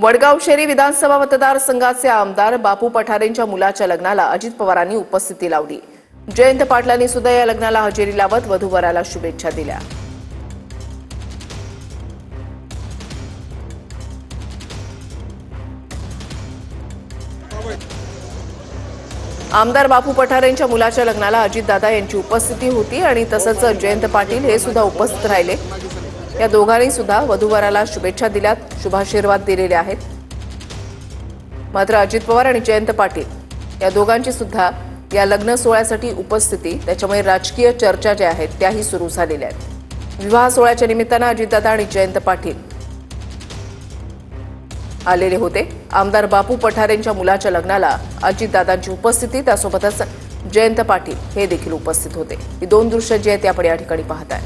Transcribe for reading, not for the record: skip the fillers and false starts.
वडगाव शेरी विधानसभा मतदारसंघाचे आमदार बापू पठारेंच्या मुलाच्या लग्नाला अजित पवारांनी उपस्थिती लावली। जयंत पाटलांनी सुद्धा या लग्नाला हजेरी लावत वधूवराला शुभेच्छा दिल्या। आमदार बापू पठारेंच्या मुलाच्या लग्नाला अजितदादा यांची उपस्थिती होती आणि तसंच जयंत पाटील हे सुद्धा उपस्थित राहिले। या दोघांनी सुद्धा वधूवराला शुभेच्छा दिल्यात, शुभाशीर्वाद दिलेले आहेत। मात्र अजित पवार आणि जयंत पाटील या दोघांची सुद्धा या लग्न सोहळ्यासाठी उपस्थिती, त्याच्यामुळे राजकीय चर्चा ज्या आहेत त्याही सुरू झालेल्या आहेत। विवाह सोहळ्याच्या निमित्तानं अजितदादा आणि जयंत पाटील आलेले होते। आमदार बापू पठारेंच्या मुलाच्या लग्नाला अजितदादांची उपस्थिती, त्यासोबतच जयंत पाटील हे देखील उपस्थित होते। ही दोन दृश्य जी आहेत आपण या ठिकाणी पाहताय।